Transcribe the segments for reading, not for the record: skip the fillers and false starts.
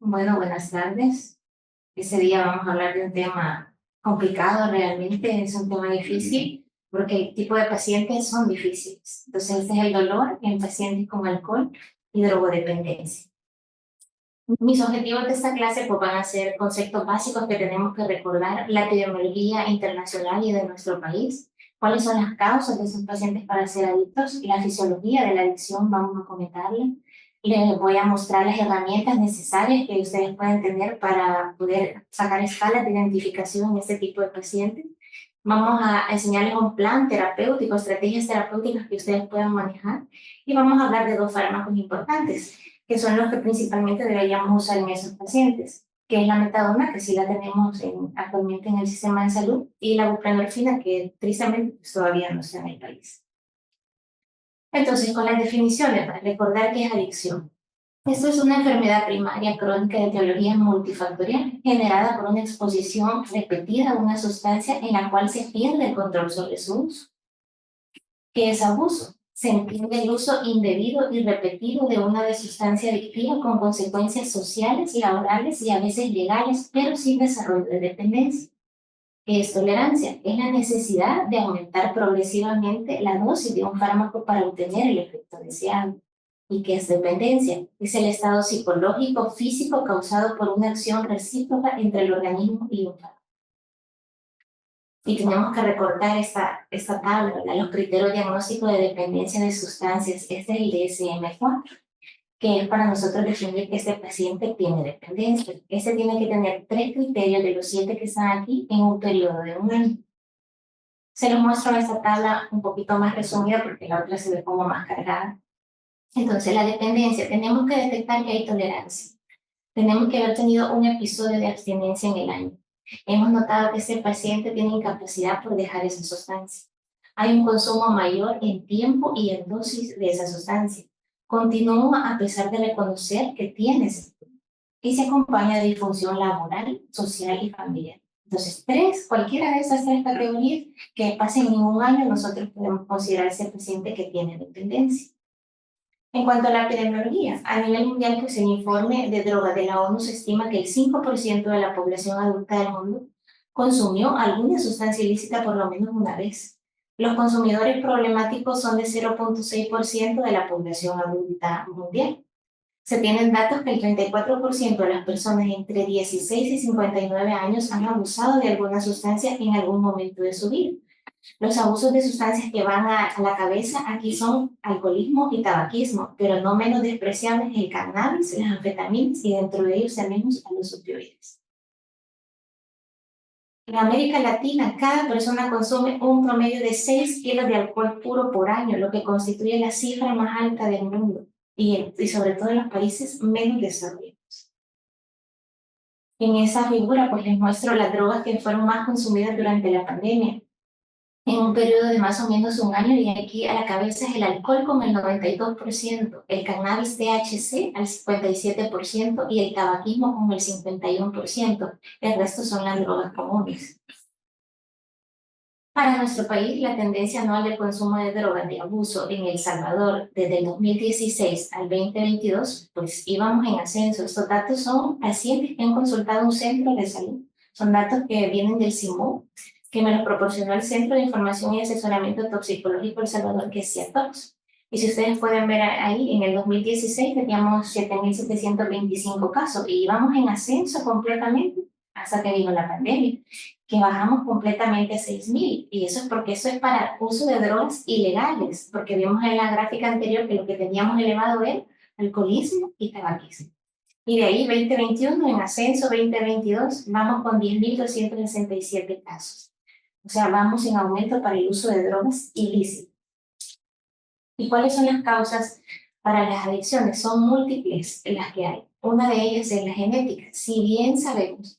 Bueno, buenas tardes. Ese día vamos a hablar de un tema complicado realmente, es un tema difícil porque el tipo de pacientes son difíciles. Entonces, este es el dolor en pacientes con alcohol y drogodependencia. Mis objetivos de esta clase pues, van a ser conceptos básicos que tenemos que recordar, la epidemiología internacional y de nuestro país, cuáles son las causas de esos pacientes para ser adictos, la fisiología de la adicción, vamos a comentarle. Les voy a mostrar las herramientas necesarias que ustedes pueden tener para poder sacar escalas de identificación en este tipo de pacientes. Vamos a enseñarles un plan terapéutico, estrategias terapéuticas que ustedes puedan manejar y vamos a hablar de dos fármacos importantes que son los que principalmente deberíamos usar en esos pacientes, que es la metadona, que sí la tenemos actualmente en el sistema de salud, y la buprenorfina, que tristemente pues, todavía no está en el país. Entonces, con las definiciones, para recordar qué es adicción. Esto es una enfermedad primaria crónica de etiología multifactorial generada por una exposición repetida a una sustancia en la cual se pierde el control sobre su uso. ¿Qué es abuso? Se entiende el uso indebido y repetido de una de sustancia adictiva con consecuencias sociales, laborales y a veces legales, pero sin desarrollo de dependencia. ¿Qué es tolerancia? Es la necesidad de aumentar progresivamente la dosis de un fármaco para obtener el efecto deseado. ¿Y qué es dependencia? Es el estado psicológico, físico causado por una acción recíproca entre el organismo y un fármaco. Y tenemos que recortar esta tabla, ¿verdad? Los criterios diagnósticos de dependencia de sustancias. Este es el DSM-4, que es para nosotros definir que este paciente tiene dependencia. Este tiene que tener 3 criterios de los 7 que están aquí en un periodo de un año. Se los muestro en esta tabla un poquito más resumida porque la otra se ve como más cargada. Entonces, la dependencia, tenemos que detectar que hay tolerancia. Tenemos que haber tenido un episodio de abstinencia en el año. Hemos notado que este paciente tiene incapacidad por dejar esa sustancia. Hay un consumo mayor en tiempo y en dosis de esa sustancia. Continúa a pesar de reconocer que tiene ese problema. Y se acompaña de disfunción laboral, social y familiar. Entonces, cualquiera de esas 3 categorías que pasen en un año, nosotros podemos considerar ese paciente que tiene dependencia. En cuanto a la epidemiología, a nivel mundial, pues en el informe de drogas de la ONU se estima que el 5% de la población adulta del mundo consumió alguna sustancia ilícita por lo menos una vez. Los consumidores problemáticos son de 0,6% de la población adulta mundial. Se tienen datos que el 34% de las personas entre 16 y 59 años han abusado de alguna sustancia en algún momento de su vida. Los abusos de sustancias que van a la cabeza aquí son alcoholismo y tabaquismo, pero no menos despreciables el cannabis, las anfetaminas y dentro de ellos tenemos a los opioides. En América Latina, cada persona consume un promedio de 6 kilos de alcohol puro por año, lo que constituye la cifra más alta del mundo y sobre todo en los países menos desarrollados. En esa figura, pues les muestro las drogas que fueron más consumidas durante la pandemia en un periodo de más o menos un año, y aquí a la cabeza es el alcohol con el 92%, el cannabis THC al 57% y el tabaquismo con el 51%. El resto son las drogas comunes. Para nuestro país, la tendencia anual de consumo de drogas de abuso en El Salvador desde el 2016 al 2022, pues íbamos en ascenso. Estos datos son pacientes que han consultado un centro de salud. Son datos que vienen del CIMU, que me los proporcionó el Centro de Información y Asesoramiento Toxicológico El Salvador, que es CIATOX. Y si ustedes pueden ver ahí, en el 2016 teníamos 7.725 casos y íbamos en ascenso completamente hasta que vino la pandemia, que bajamos completamente a 6.000. Y eso es porque eso es para uso de drogas ilegales, porque vimos en la gráfica anterior que lo que teníamos elevado era alcoholismo y tabaquismo. Y de ahí 2021 en ascenso, 2022 vamos con 10.267 casos. O sea, vamos en aumento para el uso de drogas ilícitas. ¿Y cuáles son las causas para las adicciones? Son múltiples las que hay. Una de ellas es la genética. Si bien sabemos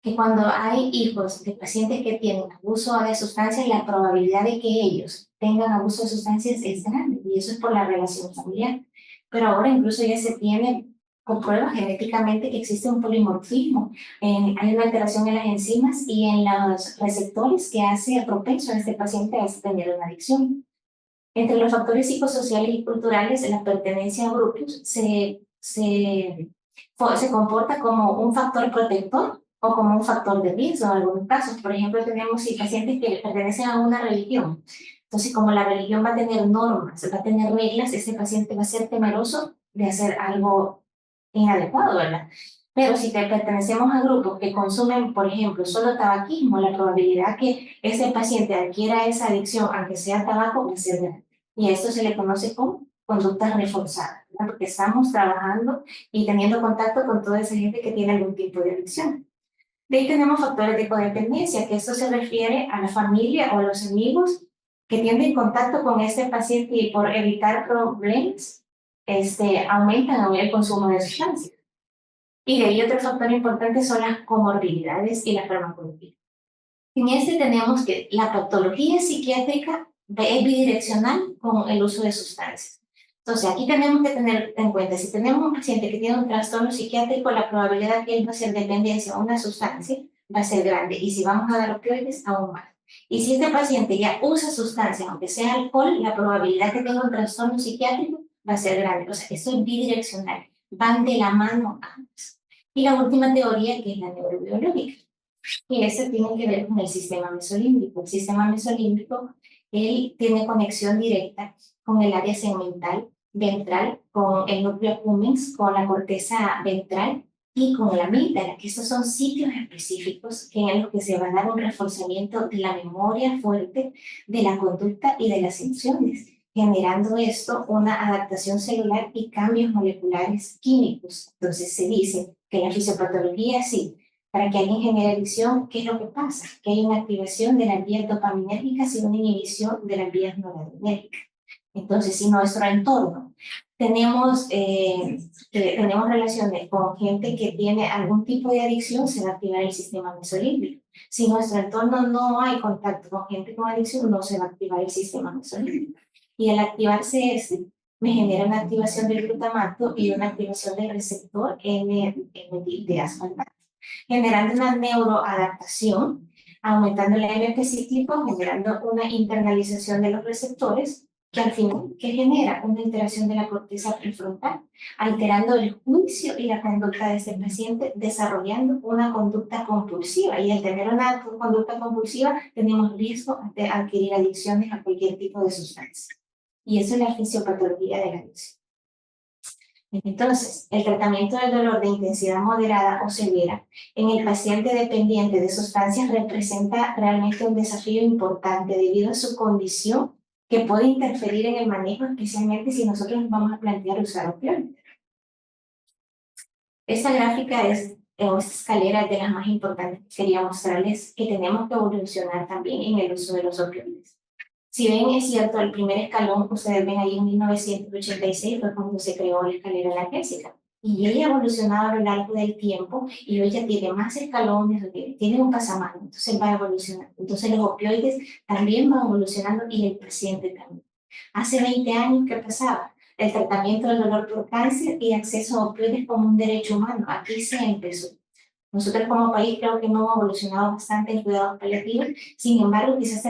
que cuando hay hijos de pacientes que tienen abuso de sustancias, la probabilidad de que ellos tengan abuso de sustancias es grande, y eso es por la relación familiar. Pero ahora incluso ya se tiene comprueba genéticamente que existe un polimorfismo. Hay una alteración en las enzimas y en los receptores que hace propenso a este paciente a tener una adicción. Entre los factores psicosociales y culturales, la pertenencia a grupos se se comporta como un factor protector o como un factor de riesgo en algunos casos. Por ejemplo, tenemos pacientes que pertenecen a una religión. Entonces, como la religión va a tener normas, va a tener reglas, ese paciente va a ser temeroso de hacer algo inadecuado, ¿verdad? Pero si pertenecemos a grupos que consumen, por ejemplo, solo tabaquismo, la probabilidad que ese paciente adquiera esa adicción, aunque sea tabaco, va a ser grande. Y a esto se le conoce como conductas reforzadas, ¿verdad? Porque estamos trabajando y teniendo contacto con toda esa gente que tiene algún tipo de adicción. De ahí tenemos factores de codependencia, que esto se refiere a la familia o a los amigos que tienen contacto con este paciente y por evitar problemas, aumentan el consumo de sustancias. Y de ahí otro factor importante son las comorbilidades y la farmacología. En este tenemos que la patología psiquiátrica es bidireccional con el uso de sustancias. Entonces, aquí tenemos que tener en cuenta, si tenemos un paciente que tiene un trastorno psiquiátrico, la probabilidad que él va a ser dependencia a una sustancia va a ser grande. Y si vamos a dar opioides, aún más. Y si este paciente ya usa sustancias, aunque sea alcohol, la probabilidad que tenga un trastorno psiquiátrico va a ser grande. O sea, esto es bidireccional. Van de la mano ambas. Y la última teoría, que es la neurobiológica. Y ese tiene que ver con el sistema mesolímbico. El sistema mesolímbico, él tiene conexión directa con el área segmental ventral, con el núcleo accumbens, con la corteza ventral y con la amígdala, que estos son sitios específicos en los que se va a dar un reforzamiento de la memoria fuerte, de la conducta y de las emociones, generando esto una adaptación celular y cambios moleculares químicos. Entonces se dice que la fisiopatología sí. Para que alguien genere adicción, ¿qué es lo que pasa? Que hay una activación de las vías dopaminérgicas y una inhibición de las vías noradrenérgicas. Entonces, si nuestro entorno tenemos relaciones con gente que tiene algún tipo de adicción, se va a activar el sistema mesolímbico. Si en nuestro entorno no hay contacto con gente con adicción, no se va a activar el sistema mesolímbico. Y al activarse me genera una activación del glutamato y una activación del receptor de asfaltato, generando una neuroadaptación, aumentando el AMP cíclico, generando una internalización de los receptores, que al final, ¿qué genera? Una alteración de la corteza prefrontal, alterando el juicio y la conducta de este paciente, desarrollando una conducta compulsiva. Y al tener una conducta compulsiva, tenemos riesgo de adquirir adicciones a cualquier tipo de sustancia. Y eso es la fisiopatología de la adicción. Entonces, el tratamiento del dolor de intensidad moderada o severa en el paciente dependiente de sustancias representa realmente un desafío importante debido a su condición que puede interferir en el manejo, especialmente si nosotros nos vamos a plantear usar opioides. Esta gráfica esta escalera de las más importantes que quería mostrarles que tenemos que evolucionar también en el uso de los opioides. Si ven, es cierto, el primer escalón, ustedes ven ahí en 1986, fue cuando se creó la escalera analgésica. Y ella ha evolucionado a lo largo del tiempo y hoy ya tiene más escalones, tiene un pasamano, entonces va evolucionando. Entonces los opioides también van evolucionando y el paciente también. Hace 20 años, ¿qué pasaba? El tratamiento del dolor por cáncer y acceso a opioides como un derecho humano. Aquí se empezó. Nosotros como país creo que no hemos evolucionado bastante en cuidados paliativos, sin embargo quizás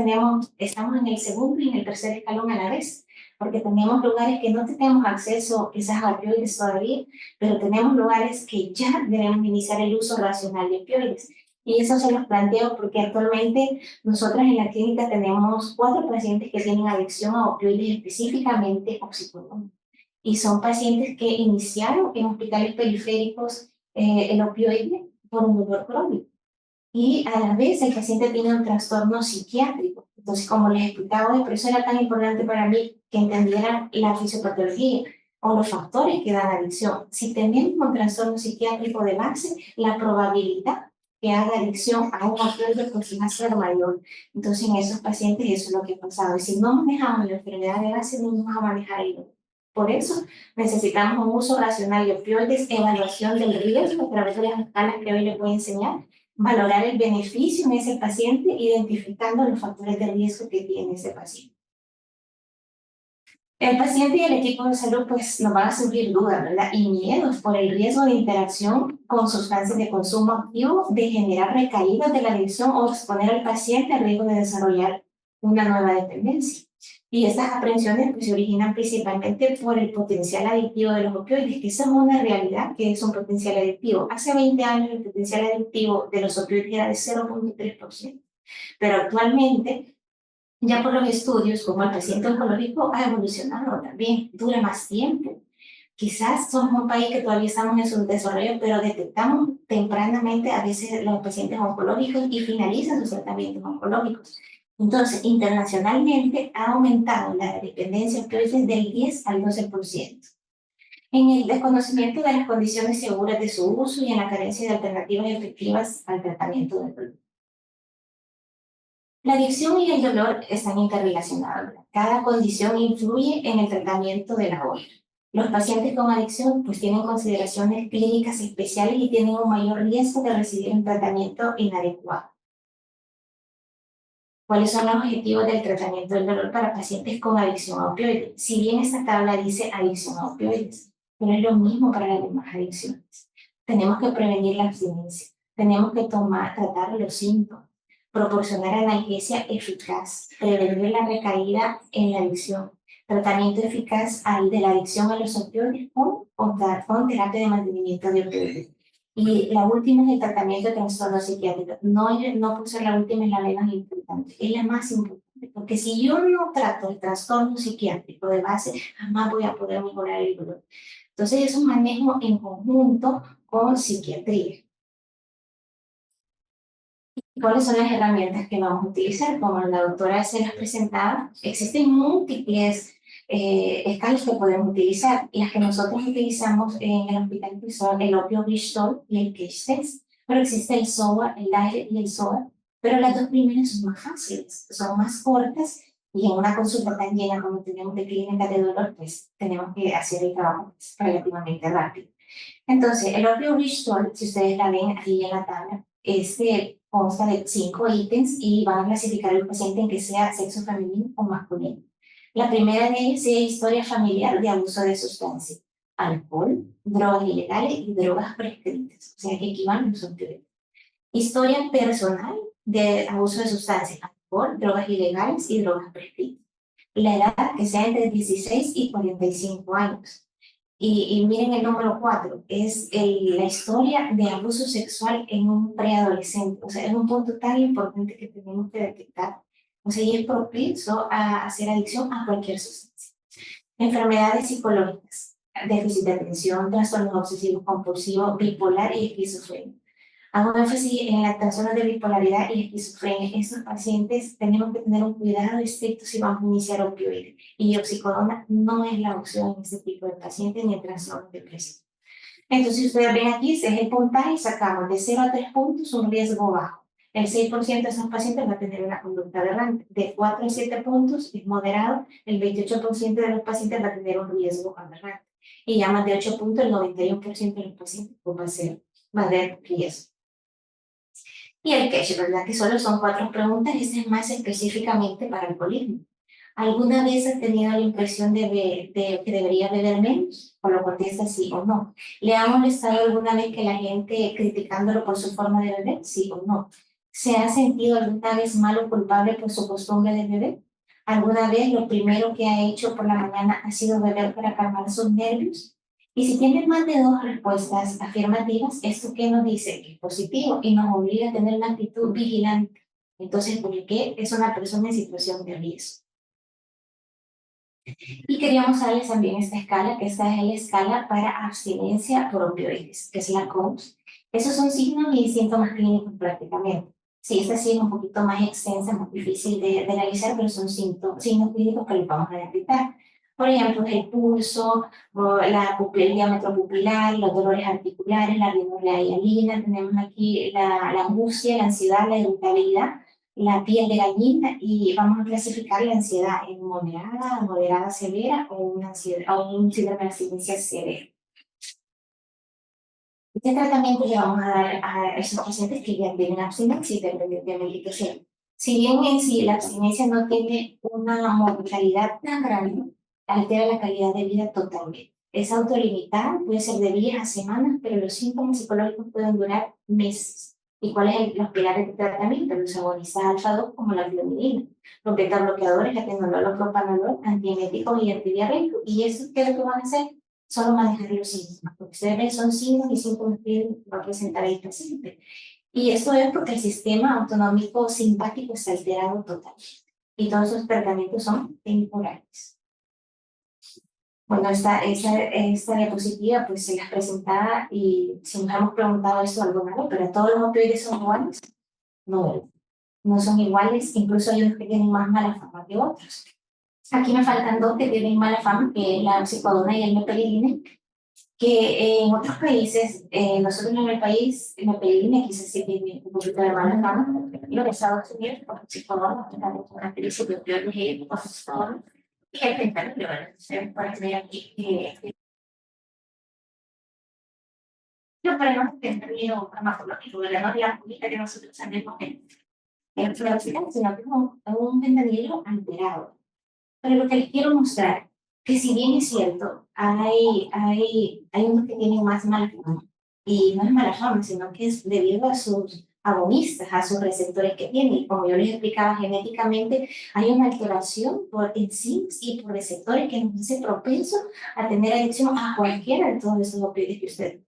estamos en el segundo y en el tercer escalón a la vez, porque tenemos lugares que no tenemos acceso quizás a opioides todavía, pero tenemos lugares que ya debemos iniciar el uso racional de opioides. Y eso se los planteo porque actualmente nosotros en la clínica tenemos 4 pacientes que tienen adicción a opioides, específicamente oxicodona. Y son pacientes que iniciaron en hospitales periféricos el opioide por un dolor crónico. Y a la vez el paciente tiene un trastorno psiquiátrico. Entonces, como les explicaba hoy, por eso era tan importante para mí que entendieran la fisiopatología o los factores que dan adicción. Si tenemos un trastorno psiquiátrico de base, la probabilidad que haga adicción a un opioide pues va a ser mayor. Entonces, en esos pacientes eso es lo que ha pasado. Y si no manejamos la enfermedad de base, no vamos a manejar el dolor. Por eso necesitamos un uso racional de opioides, evaluación del riesgo a través de las escalas que hoy les voy a enseñar, valorar el beneficio en ese paciente, identificando los factores de riesgo que tiene ese paciente. El paciente y el equipo de salud pues nos van a sufrir dudas, ¿verdad? Y miedos por el riesgo de interacción con sustancias de consumo activo, de generar recaídas de la adicción o exponer al paciente al riesgo de desarrollar una nueva dependencia. Y estas aprensiones pues, se originan principalmente por el potencial adictivo de los opioides, que esa es una realidad que es un potencial adictivo. Hace 20 años el potencial adictivo de los opioides era de 0,3%, pero actualmente, ya por los estudios, como el paciente oncológico ha evolucionado también, dura más tiempo. Quizás somos un país que todavía estamos en su desarrollo, pero detectamos tempranamente a veces los pacientes oncológicos y finalizan sus tratamientos oncológicos. Entonces, internacionalmente ha aumentado la dependencia opioide del 10 al 12%. En el desconocimiento de las condiciones seguras de su uso y en la carencia de alternativas efectivas al tratamiento del dolor. La adicción y el dolor están interrelacionados. Cada condición influye en el tratamiento de la otra. Los pacientes con adicción pues tienen consideraciones clínicas especiales y tienen un mayor riesgo de recibir un tratamiento inadecuado. ¿Cuáles son los objetivos del tratamiento del dolor para pacientes con adicción a opioides? Si bien esta tabla dice adicción a opioides, pero es lo mismo para las demás adicciones. Tenemos que prevenir la abstinencia, tenemos que tratar los síntomas, proporcionar analgesia eficaz, prevenir la recaída en la adicción, tratamiento eficaz de la adicción a los opioides con terapia de mantenimiento de opioides. Y la última es el tratamiento de trastorno psiquiátrico. No por ser la última es la menos importante, es la más importante. Porque si yo no trato el trastorno psiquiátrico de base, jamás voy a poder mejorar el dolor. Entonces es un manejo en conjunto con psiquiatría. ¿Cuáles son las herramientas que vamos a utilizar? Como la doctora se las presentaba, existen múltiples escalas que podemos utilizar. Las que nosotros utilizamos en el hospital pues, son el opio Bristol y el Cage Test, pero existe el SOA, el DILE y el SOA, pero las dos primeras son más fáciles, son más cortas y en una consulta tan llena como tenemos de clínica de dolor, pues tenemos que hacer el trabajo pues, relativamente rápido. Entonces, el opio Bristol, si ustedes la ven aquí en la tabla, consta de 5 ítems y van a clasificar al paciente en que sea sexo femenino o masculino. La primera de ellas es historia familiar de abuso de sustancias, alcohol, drogas ilegales y drogas prescritas, o sea que aquí van los opioides. Historia personal de abuso de sustancias, alcohol, drogas ilegales y drogas prescritas. La edad que sea entre 16 y 45 años. Y miren el número 4, es la historia de abuso sexual en un preadolescente. O sea, es un punto tan importante que tenemos que detectar. O sea, y es propenso a hacer adicción a cualquier sustancia. Enfermedades psicológicas, déficit de atención, trastornos obsesivos compulsivos, bipolar y esquizofrenia. Hago énfasis en las personas de bipolaridad y esquizofrenia. Estos pacientes tenemos que tener un cuidado estricto si vamos a iniciar opioides. Y oxicodona no es la opción en este tipo de pacientes ni en trastornos depresivos. Entonces, ustedes ven aquí, este es el puntaje y sacamos de 0 a 3 puntos un riesgo bajo. El 6% de esos pacientes va a tener una conducta aberrante. De 4 a 7 puntos es moderado. El 28% de los pacientes va a tener un riesgo aberrante. Y ya más de 8 puntos, el 91% de los pacientes pues, va a haber riesgo. Y el cache, ¿verdad? Que solo son 4 preguntas, este es más específicamente para alcoholismo. ¿Alguna vez has tenido la impresión de que debería beber menos? O lo contesta sí o no. ¿Le ha molestado alguna vez que la gente criticándolo por su forma de beber? Sí o no. ¿Se ha sentido alguna vez mal o culpable por su costumbre de beber? ¿Alguna vez lo primero que ha hecho por la mañana ha sido beber para calmar sus nervios? Y si tienen más de 2 respuestas afirmativas, ¿esto qué nos dice? Que es positivo y nos obliga a tener una actitud vigilante. Entonces, ¿por qué es una persona en situación de riesgo? Y queríamos darles también esta escala, que esta es la escala para abstinencia por opioides, que es la COMS. Esos son signos y síntomas clínicos prácticamente. Sí, esta sí es un poquito más extensa, más difícil de realizar, pero son signos clínicos que les vamos a detectar. Por ejemplo, el pulso, o el diámetro pupilar, los dolores articulares, la rinorrea hialina, tenemos aquí la angustia, la ansiedad, la irritabilidad, la piel de gallina y vamos a clasificar la ansiedad en moderada severa o, o un síndrome de abstinencia severa. Este tratamiento le vamos a dar a esos pacientes que ya tienen abstinencia independientemente que sea. Si bien en sí la abstinencia no tiene una mortalidad tan grande, altera la calidad de vida totalmente. Es autolimitada, puede ser de días a semanas, pero los síntomas psicológicos pueden durar meses. ¿Y cuáles son los pilares de tratamiento? Los agonistas alfa-2 como la clomidina, los beta-bloqueadores, atenolol, propanolol, antieméticos y antidiarreicos. ¿Y eso qué es lo que van a hacer? Solo manejar los síntomas. Porque ustedes ven, son signos y síntomas que va a presentar el paciente. Y esto es porque el sistema autonómico simpático está alterado total. Y todos esos tratamientos son temporales. Bueno, esta diapositiva pues se las presentaba y si nos hemos preguntado esto alguna vez, pero todos los opioides son iguales. No, no son iguales, incluso hay unos que tienen más mala fama que otros. Aquí me faltan dos que tienen mala fama, que es la oxicodona y el meperidine, que en otros países, nosotros en el país, el meperidine quizás sí tiene un poquito de mala fama, lo de Estados Unidos, por oxicodona, también es una crisis de opioides y oxicodona, y el fentanilo, se puede ver aquí, los problemas de fentanilo farmacológico, de la novia que nosotros sabemos que es velocidad, sino que es un fentanilo alterado. Pero lo que les quiero mostrar, que si bien es cierto, hay unos que tienen más mala fama, y no es mala fama, sino que es debido a sus agonistas, a sus receptores que tienen. Y como yo les explicaba, genéticamente hay una alteración por enzimas y por receptores que nos hace propensos a tener adicción a cualquiera de todos esos opioides que usted.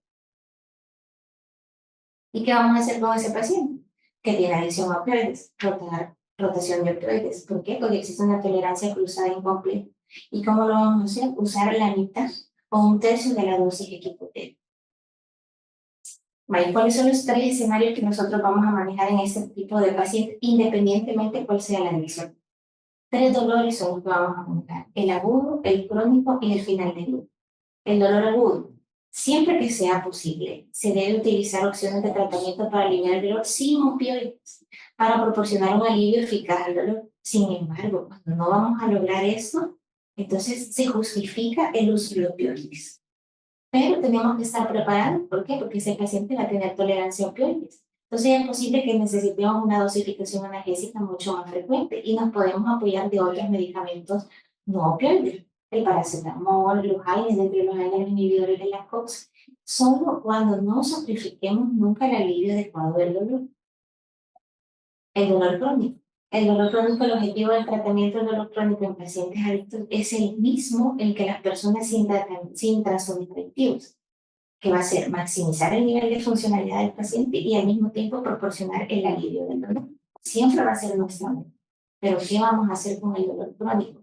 ¿Y qué vamos a hacer con ese paciente que tiene adicción a opioides? Rotación de opioides. ¿Por qué? Porque existe una tolerancia cruzada incompleta. ¿Y cómo lo vamos a hacer? Usar la mitad o un tercio de la dosis equipotente. ¿Vale? ¿Cuáles son los tres escenarios que nosotros vamos a manejar en este tipo de pacientes, independientemente de cuál sea la adicción? Tres dolores son los que vamos a manejar: el agudo, el crónico y el final de vida. El dolor agudo. Siempre que sea posible, se debe utilizar opciones de tratamiento para aliviar el dolor sin opioides, para proporcionar un alivio eficaz al dolor. Sin embargo, cuando no vamos a lograr esto, entonces se justifica el uso de opioides. Pero tenemos que estar preparados. ¿Por qué? Porque ese paciente va a tener tolerancia a opioides. Entonces es posible que necesitemos una dosificación analgésica mucho más frecuente y nos podemos apoyar de otros medicamentos no opioides. El paracetamol, los AINES, dentro de los AINES, los inhibidores de la COX, solo cuando no sacrifiquemos nunca el alivio adecuado del dolor. El dolor crónico. El dolor crónico, el objetivo del tratamiento del dolor crónico en pacientes adictos es el mismo en que las personas sin trastornos adictivos, que va a ser maximizar el nivel de funcionalidad del paciente y al mismo tiempo proporcionar el alivio del dolor. Siempre va a ser nuestra meta. Pero ¿qué vamos a hacer con el dolor crónico?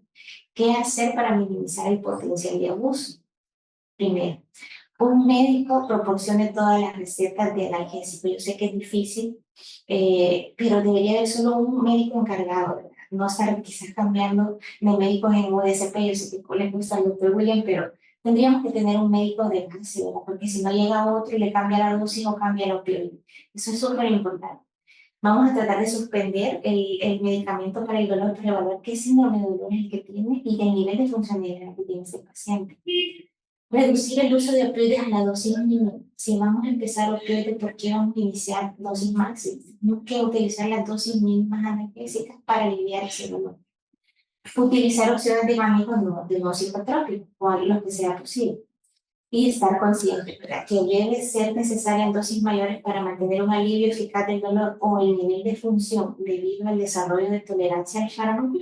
¿Qué hacer para minimizar el potencial de abuso? Primero, un médico proporcione todas las recetas de analgésico. Yo sé que es difícil, pero debería haber solo un médico encargado, ¿verdad? No estar quizás cambiando de médicos en UDSP. Yo sé que les gusta el doctor William, pero tendríamos que tener un médico de base, ¿verdad? Porque si no llega otro y le cambia la dosis o cambia el opioide. Eso es súper importante. Vamos a tratar de suspender el medicamento para el dolor para evaluar qué síndrome de dolor es el que tiene y el nivel de funcionalidad que tiene ese paciente. Reducir el uso de opioides a la dosis mínima. Si vamos a empezar opioides, ¿por qué vamos a iniciar dosis máximas? Tenemos que utilizar las dosis mínimas analgésicas para aliviar ese dolor. Utilizar opciones de manejo de no psicotrópicos, o lo que sea posible. Y estar consciente, ¿verdad?, que debe ser necesaria en dosis mayores para mantener un alivio eficaz del dolor o el nivel de función debido al desarrollo de tolerancia al fármaco,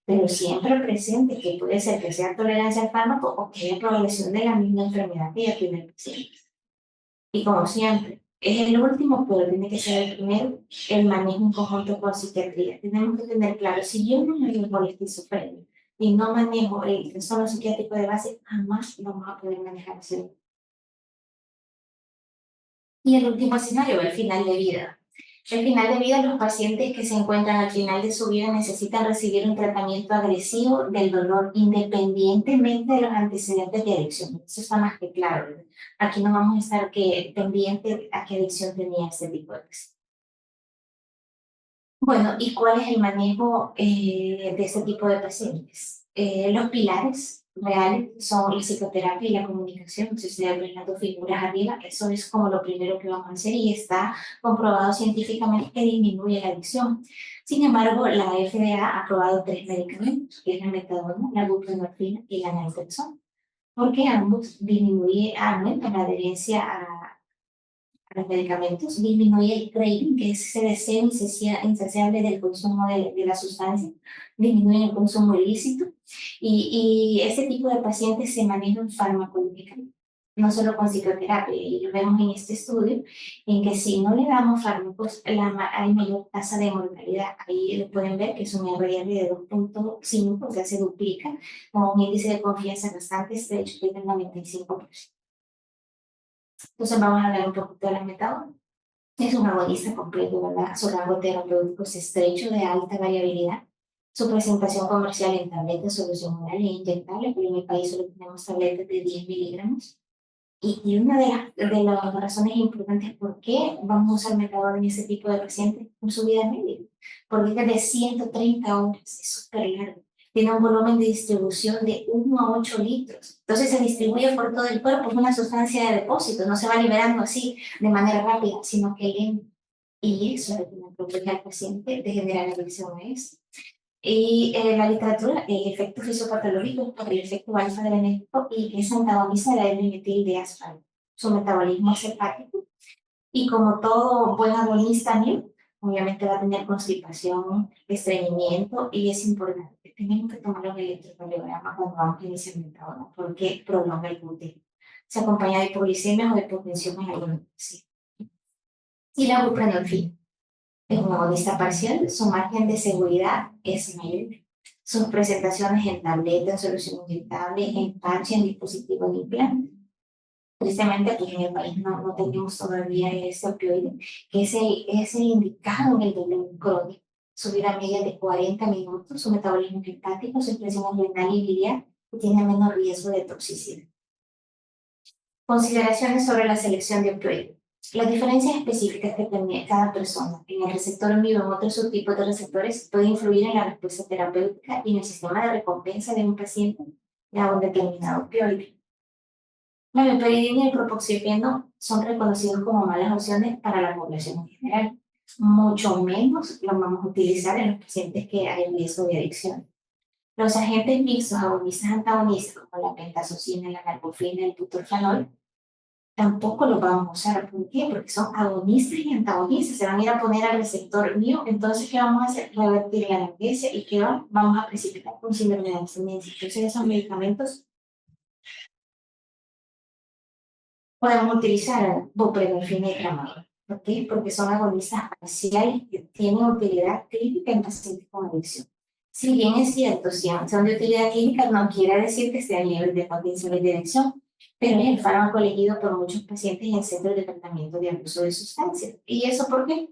pero siempre presente que puede ser que sea tolerancia al fármaco o que haya progresión de la misma enfermedad que ya tiene el paciente. Y como siempre, es el último, pero tiene que ser el primero, el manejo en conjunto con psiquiatría. Tenemos que tener claro, si yo no manejo la esquizofrenia y no manejo el trastorno psiquiátrico de base, jamás vamos a poder manejar ese. Y el último escenario, el final de vida. El final de vida, los pacientes que se encuentran al final de su vida necesitan recibir un tratamiento agresivo del dolor independientemente de los antecedentes de adicción. Eso está más que claro, ¿verdad? Aquí no vamos a estar pendientes a qué adicción tenía este tipo de paciente. Bueno, ¿y cuál es el manejo de este tipo de pacientes? Los pilares reales son la psicoterapia y la comunicación. Si ustedes ven las dos figuras arriba, eso es como lo primero que vamos a hacer y está comprobado científicamente que disminuye la adicción. Sin embargo, la FDA ha aprobado tres medicamentos, que es la metadona, la buprenorfina y la naltrexona, porque ambos aumentan la adherencia a los medicamentos, disminuye el craving, que es ese deseo insaciable del consumo de la sustancia, disminuye el consumo ilícito, y ese tipo de pacientes se manejan farmacológicamente, no solo con psicoterapia, y lo vemos en este estudio, en que si no le damos fármacos, hay mayor tasa de mortalidad. Ahí lo pueden ver que es un RR de 2.5, o sea, se duplica, con un índice de confianza bastante estrecho, que es del 95%. Entonces vamos a hablar un poquito de la metadona. Es un agonista completo, ¿verdad? Su rango terapéutico es estrecho, de alta variabilidad. Su presentación comercial en tabletas, solución oral e inyectable, pero en mi país solo tenemos tabletas de 10 miligramos. Y una de las razones importantes por qué vamos a usar metadona en ese tipo de pacientes por su vida media. Porque es de 130 horas, es súper largo. Tiene un volumen de distribución de 1 a 8 litros. Entonces se distribuye por todo el cuerpo, es una sustancia de depósito, no se va liberando así de manera rápida, sino que lento. Y eso es lo que me protege al paciente de generar adicciones. Y la literatura, el efecto fisiopatológico por el efecto alfa-adrenérgico y que es antagonista de la L-metil de asfalto. Su metabolismo es hepático y como todo buen agonista también, obviamente va a tener constipación, estreñimiento y es importante. Tenemos que tomar un electrocardiograma cuando vamos a iniciar metadona porque prolonga el gluten. Se acompaña de hipoglicemia o de hipotensión en algunos pacientes. Y la buprenorfina. Es un agonista parcial, su margen de seguridad es mayor. Sus presentaciones en tableta, solución inyectable, en parche, en dispositivo de implante. Tristemente, pues en el país no tenemos todavía ese opioide, que es el indicado en el dolor crónico. Su vida media de 40 minutos, su metabolismo hepático, su expresión renal y biliar, y tiene menos riesgo de toxicidad. Consideraciones sobre la selección de opioides. Las diferencias específicas que tiene cada persona en el receptor en vivo o en otros subtipos de receptores puede influir en la respuesta terapéutica y en el sistema de recompensa de un paciente a un determinado opioide. La meperidina y el propoxipeno son reconocidos como malas opciones para la población en general. Mucho menos los vamos a utilizar en los pacientes que hay riesgo de adicción. Los agentes mixtos agonistas antagonistas como la pentazocina, la nalbuphina, el butorfanol tampoco los vamos a usar. ¿Por qué? Porque son agonistas y antagonistas. Se van a ir a poner al receptor mío. Entonces, ¿qué vamos a hacer? Revertir la analgesia y ¿qué vamos a precipitar con síndrome de abstinencia? Entonces, esos medicamentos podemos utilizar buprenorfina y tramadol. ¿Por qué? Porque son agonistas parciales que tienen utilidad clínica en pacientes con adicción. Si bien es cierto, si son de utilidad clínica, no quiere decir que sean libres de potencial de adicción, pero es el fármaco elegido por muchos pacientes en centros de tratamiento de abuso de sustancias. ¿Y eso por qué?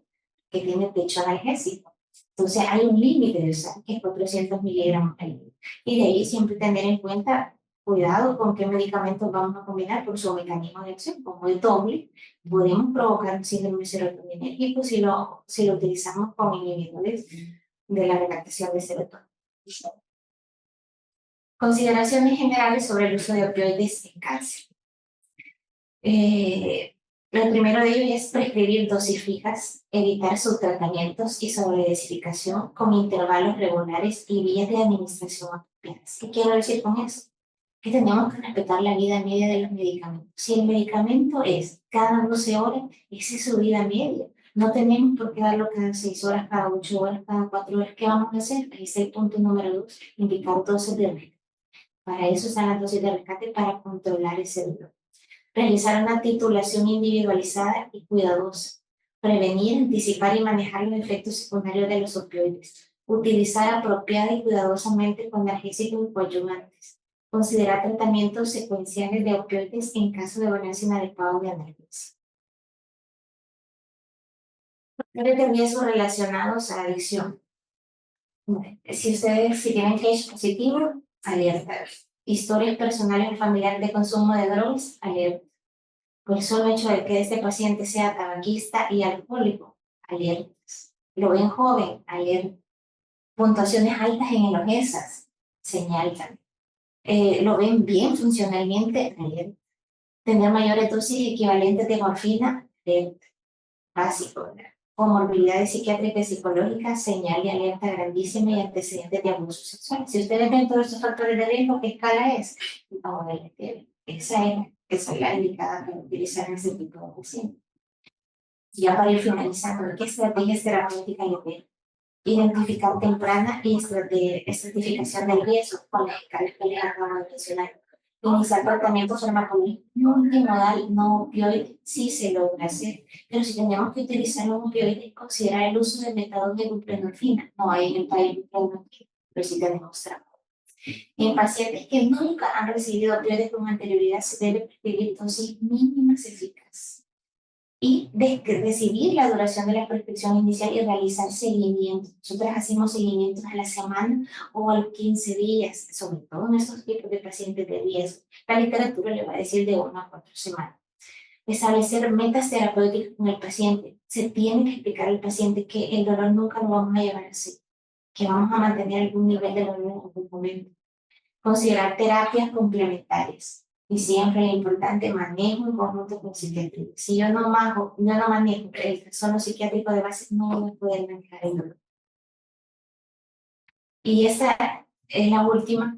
Que tiene techo analgésico. Entonces hay un límite de usar, que es 400 miligramos al día. Y de ahí siempre tener en cuenta, cuidado con qué medicamentos vamos a combinar por su mecanismo de acción, como el doble, podemos provocar síndrome serotoninérgico si lo utilizamos con inhibidores de la recaptación de serotonina. Consideraciones generales sobre el uso de opioides en cáncer. El primero de ellos es prescribir dosis fijas, evitar subtratamientos y sobredosificación con intervalos regulares y vías de administración apropiadas. ¿Qué quiero decir con eso? Que tenemos que respetar la vida media de los medicamentos. Si el medicamento es cada 12 horas, esa es su vida media. No tenemos por qué darlo cada 6 horas, cada 8 horas, cada 4 horas. ¿Qué vamos a hacer? Ahí es el punto número 2, indicar dosis de rescate. Para eso están las dosis de rescate, para controlar ese dolor. Realizar una titulación individualizada y cuidadosa. Prevenir, anticipar y manejar los efectos secundarios de los opioides. Utilizar apropiada y cuidadosamente con analgésicos y coadyuvantes. Considerar tratamientos secuenciales de opioides en caso de balance inadecuado de analgesia. Factores de riesgo relacionados a adicción. Si tienen H positivo, alerta. Historias personales o familiares de consumo de drogas, alerta. Por el solo hecho de que este paciente sea tabaquista y alcohólico, alertas. Lo ven joven, alerta. Puntuaciones altas en ELOGESAS, señal también. Lo ven bien funcionalmente, alerta. Tener mayores dosis equivalentes de morfina, alerta. Básico, ¿verdad? Comorbilidades psiquiátricas y psicológicas, señal de alerta grandísima y antecedentes de abuso sexual. Si ustedes ven todos estos factores de riesgo, ¿qué escala es? Vamos a ver, esa es la indicada para utilizar en ese tipo de pacientes. Ya para ir finalizando, ¿qué estrategias terapéuticas le ven? Identificar temprana y estratificación del riesgo con las escalas que les acabo de mencionar. Iniciar tratamiento farmacológico multimodal no opioide sí se logra hacer, pero si tenemos que utilizar un opioide, considerar el uso de métodos de buprenorfina. No hay en el país buprenorfina, pero sí tenemos trabajo. En pacientes que nunca han recibido opioides con anterioridad, se debe prescribir dosis mínimas eficaces y decidir la duración de la prescripción inicial y realizar seguimiento. Nosotros hacemos seguimientos a la semana o a los 15 días, sobre todo en estos tipos de pacientes de riesgo. La literatura le va a decir de 1 a 4 semanas. Establecer metas terapéuticas con el paciente. Se tiene que explicar al paciente que el dolor nunca lo vamos a llevar así, que vamos a mantener algún nivel de dolor en algún momento. Considerar terapias complementarias. Y siempre es importante manejo en conjunto con psiquiatría. Si yo no manejo el trastorno psiquiátrico de base, no voy a poder manejar el dolor. Y esta es la última,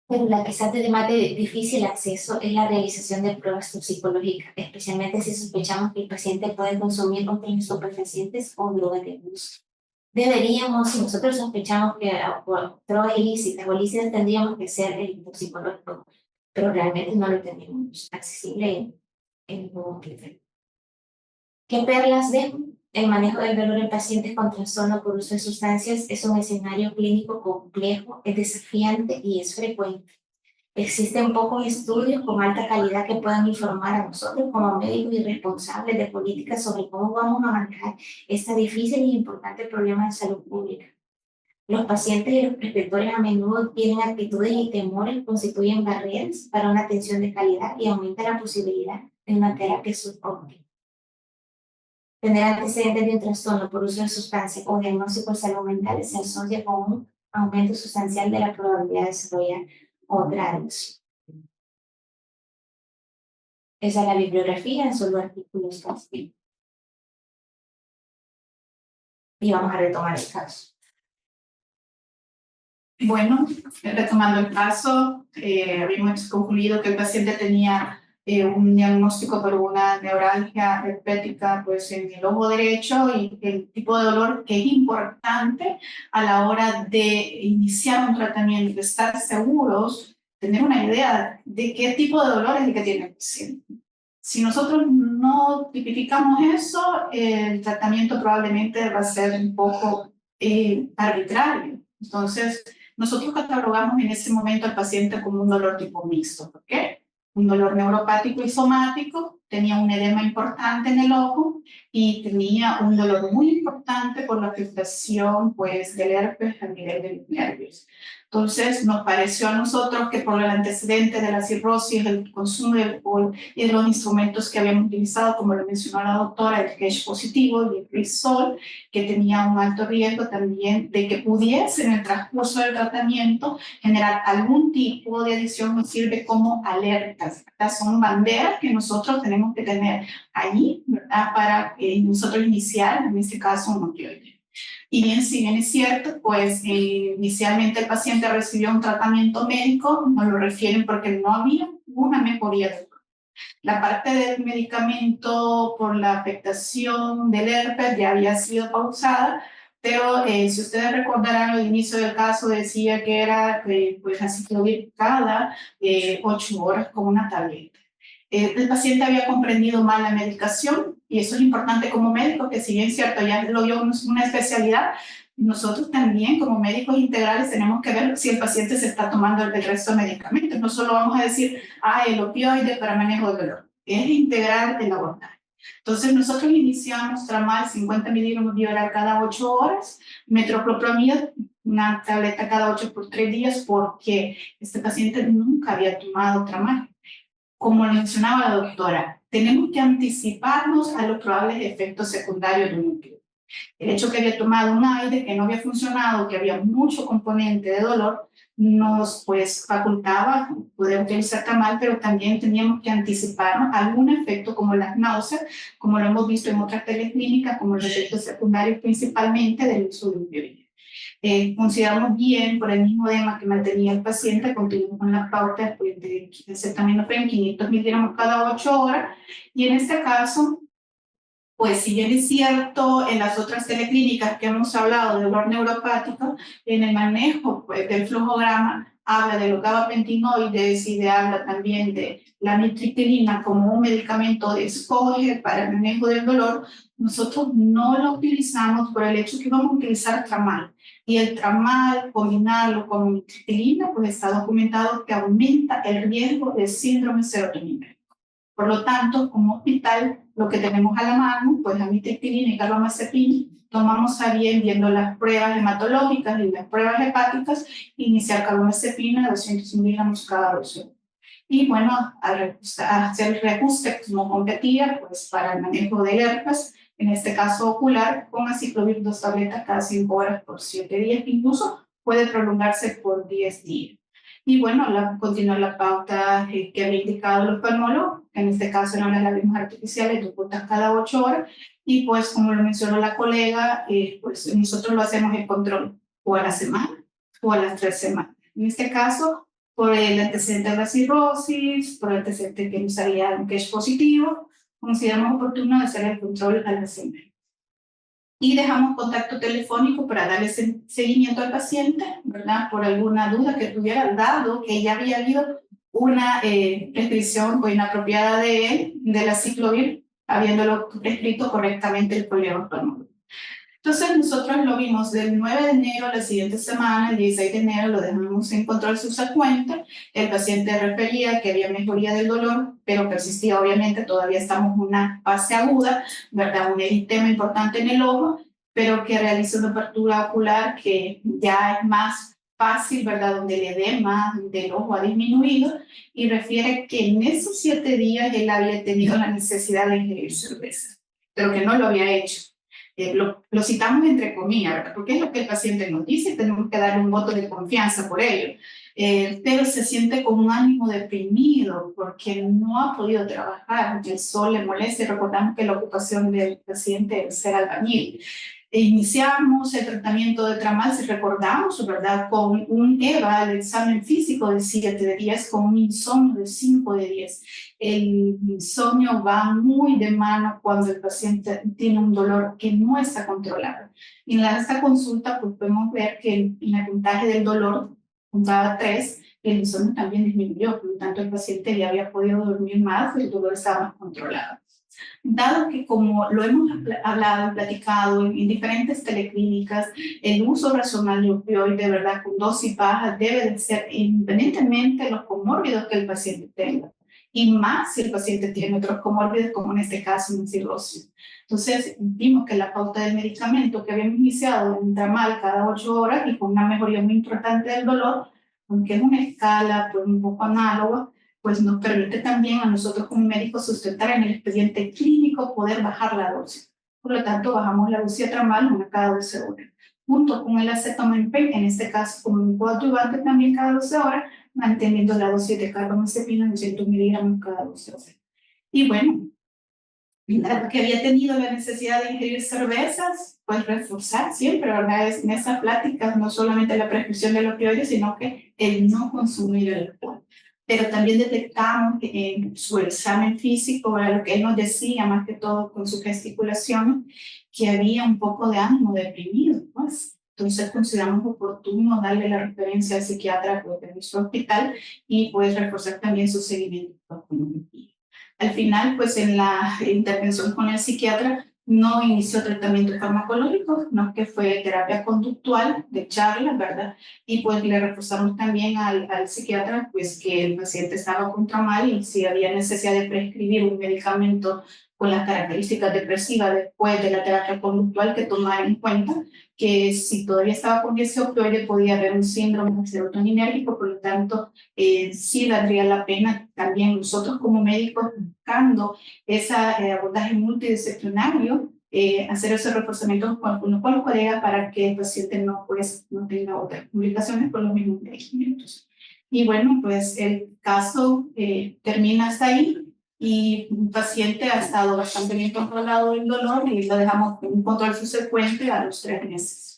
pero la quizás de más de difícil acceso es la realización de pruebas toxicológicas, especialmente si sospechamos que el paciente puede consumir otros estupefacientes o drogas de abuso. Deberíamos, si nosotros sospechamos que drogas ilícitas o ilícitas, tendríamos que hacer el toxicológico, pero realmente no lo tenemos accesible en ningún criterio. ¿Qué perlas dejo? El manejo del dolor en pacientes con trastorno por uso de sustancias es un escenario clínico complejo, es desafiante y es frecuente. Existen pocos estudios con alta calidad que puedan informar a nosotros como médicos y responsables de políticas sobre cómo vamos a manejar este difícil e importante problema de salud pública. Los pacientes y los prescriptores a menudo tienen actitudes y temores que constituyen barreras para una atención de calidad y aumenta la posibilidad de una terapia subóptima. Tener antecedentes de un trastorno por uso de sustancias o diagnóstico de salud mental se asocia con un aumento sustancial de la probabilidad de desarrollar otra adicción. Esa es la bibliografía, son los artículos casi. Y vamos a retomar el caso. Bueno, retomando el caso, habíamos concluido que el paciente tenía un diagnóstico por una neuralgia herpética pues, en el ojo derecho y el tipo de dolor que es importante a la hora de iniciar un tratamiento, estar seguros, tener una idea de qué tipo de dolor es el que tiene el paciente. Si nosotros no tipificamos eso, el tratamiento probablemente va a ser un poco arbitrario. Entonces, nosotros catalogamos en ese momento al paciente como un dolor tipo mixto. ¿Por qué? Un dolor neuropático y somático, tenía un edema importante en el ojo y tenía un dolor muy importante por la afectación pues, del herpes a nivel de los nervios. Entonces, nos pareció a nosotros que por el antecedente de la cirrosis, el consumo de alcohol y de los instrumentos que habíamos utilizado, como lo mencionó la doctora, el Kesh positivo y el Crisol, que tenía un alto riesgo también de que pudiese en el transcurso del tratamiento generar algún tipo de adicción, nos sirve como alertas. Estas son banderas que nosotros tenemos que tener allí, ¿verdad? Para nosotros iniciar, en este caso, un opioide. Y bien, si bien es cierto, pues inicialmente el paciente recibió un tratamiento médico, nos lo refieren porque no había una mejoría del dolor. La parte del medicamento por la afectación del herpes ya había sido pausada, pero si ustedes recordarán, al inicio del caso decía que era pues aciclovir cada 8 horas con una tableta. El paciente había comprendido mal la medicación y eso es importante como médico, que si bien es cierto, ya lo vio una especialidad, nosotros también como médicos integrales tenemos que ver si el paciente se está tomando el resto de medicamentos. No solo vamos a decir, el opioide para manejo del dolor, es integral el abordaje. Entonces nosotros iniciamos tramal 50 miligramos bioral cada 8 horas, metoclopramida, una tableta cada 8 por 3 días, porque este paciente nunca había tomado tramal. Como mencionaba la doctora, tenemos que anticiparnos a los probables efectos secundarios de un opioide. El hecho que había tomado un AIDE que no había funcionado, que había mucho componente de dolor, nos pues facultaba poder utilizar tramal, pero también teníamos que anticiparnos a algún efecto como las náuseas, como lo hemos visto en otras teleclínicas, como los efectos secundarios principalmente del uso de un opioide. Consideramos bien por el mismo edema que mantenía el paciente, continuamos con la pauta de acetaminofén 500 miligramos cada 8 horas, y en este caso pues si bien es cierto, en las otras teleclínicas que hemos hablado de dolor neuropático, en el manejo pues, del flujograma habla de los gabapentinoides y habla también de la mitriptilina como un medicamento de escoge para el manejo del dolor. Nosotros no lo utilizamos por el hecho que vamos a utilizar tramal. Y el tramal, combinarlo con mitriptilina, pues está documentado que aumenta el riesgo de síndrome serotoninérgico. Por lo tanto, como hospital, lo que tenemos a la mano, pues la mitriptilina y carbamazepina, tomamos a bien viendo las pruebas hematológicas y las pruebas hepáticas, iniciar carbamazepina 200 miligramos cada 12 horas. Y bueno, a hacer el reajuste como competía, pues para el manejo de herpes, en este caso ocular, con aciclovir 2 tabletas cada 5 horas por 7 días, incluso puede prolongarse por 10 días. Y bueno, continuar la pauta que había indicado el oftalmólogo, que en este caso eran las lágrimas artificiales, 2 gotas cada 8 horas, y pues como lo mencionó la colega, pues nosotros lo hacemos en control o a la semana o a las 3 semanas. En este caso, por el antecedente de la cirrosis, por el antecedente que nos haría un es positivo, consideramos oportuno hacer el control a la semana. Y dejamos contacto telefónico para darle seguimiento al paciente, ¿verdad? Por alguna duda que tuviera, dado que ya había habido una prescripción inapropiada de él, de la ciclovir, habiéndolo prescrito correctamente el colega oftalmólogo. Entonces nosotros lo vimos del 9 de enero a la siguiente semana, el 16 de enero lo dejamos en control subsecuente, el paciente refería que había mejoría del dolor, pero persistía obviamente, todavía estamos en una fase aguda, ¿verdad? Un eritema importante en el ojo, pero que realiza una apertura ocular que ya es más fácil, ¿verdad? Donde el edema del ojo ha disminuido y refiere que en esos 7 días él había tenido la necesidad de ingerir cerveza, pero que no lo había hecho. Lo citamos entre comillas, ¿verdad? Porque es lo que el paciente nos dice, tenemos que darle un voto de confianza por ello. Pero se siente con un ánimo deprimido porque no ha podido trabajar, el sol le molesta y recordamos que la ocupación del paciente es ser albañil. Iniciamos el tratamiento de tramal, si recordamos, ¿verdad? Con un EVA, el examen físico de 7 de 10, con un insomnio de 5 de 10. El insomnio va muy de mano cuando el paciente tiene un dolor que no está controlado. Y en esta consulta pues, podemos ver que en el puntaje del dolor puntaba 3, el insomnio también disminuyó, por lo tanto el paciente ya había podido dormir más y el dolor estaba más controlado. Dado que como lo hemos hablado, platicado en diferentes teleclínicas, el uso racional de opioide, de verdad, con dosis bajas, debe de ser independientemente de los comórbidos que el paciente tenga. Y más si el paciente tiene otros comórbidos, como en este caso una cirrosis. Entonces, vimos que la pauta del medicamento que habíamos iniciado en tramal cada 8 horas y con una mejoría muy importante del dolor, aunque es una escala pues, un poco análoga, pues nos permite también a nosotros como médicos sustentar en el expediente clínico poder bajar la dosis. Por lo tanto, bajamos la dosis de tramal una cada 12 horas. Junto con el acetaminofén, en este caso como un coadyuvante también cada 12 horas, manteniendo la dosis de carbamazepina en 200 miligramos cada 12 horas. Y bueno, que había tenido la necesidad de ingerir cervezas, pues reforzar siempre, ¿verdad? En esas pláticas, no solamente la prescripción del opioide, sino que el no consumir el alcohol. Pero también detectamos que en su examen físico, lo que él nos decía, más que todo con su gesticulación, que había un poco de ánimo deprimido, pues. Entonces consideramos oportuno darle la referencia al psiquiatra pues, de nuestro hospital y pues reforzar también su seguimiento con al final, pues en la intervención con el psiquiatra no inició tratamiento farmacológico, no que fue terapia conductual de charla, ¿verdad? Y pues le reforzamos también al psiquiatra, pues que el paciente estaba con tramal y si había necesidad de prescribir un medicamento con las características depresivas después de la terapia conductual, que tomar en cuenta que si todavía estaba con ese opioide podía haber un síndrome serotoninérgico, por lo tanto sí valdría la pena también nosotros como médicos buscando ese abordaje multidisciplinario, hacer esos reforzamientos con los colegas para que el paciente no tenga otras complicaciones con los mismos medicamentos. Y bueno, pues el caso termina hasta ahí y un paciente ha estado bastante bien controlado el dolor y lo dejamos en un control subsecuente a los 3 meses.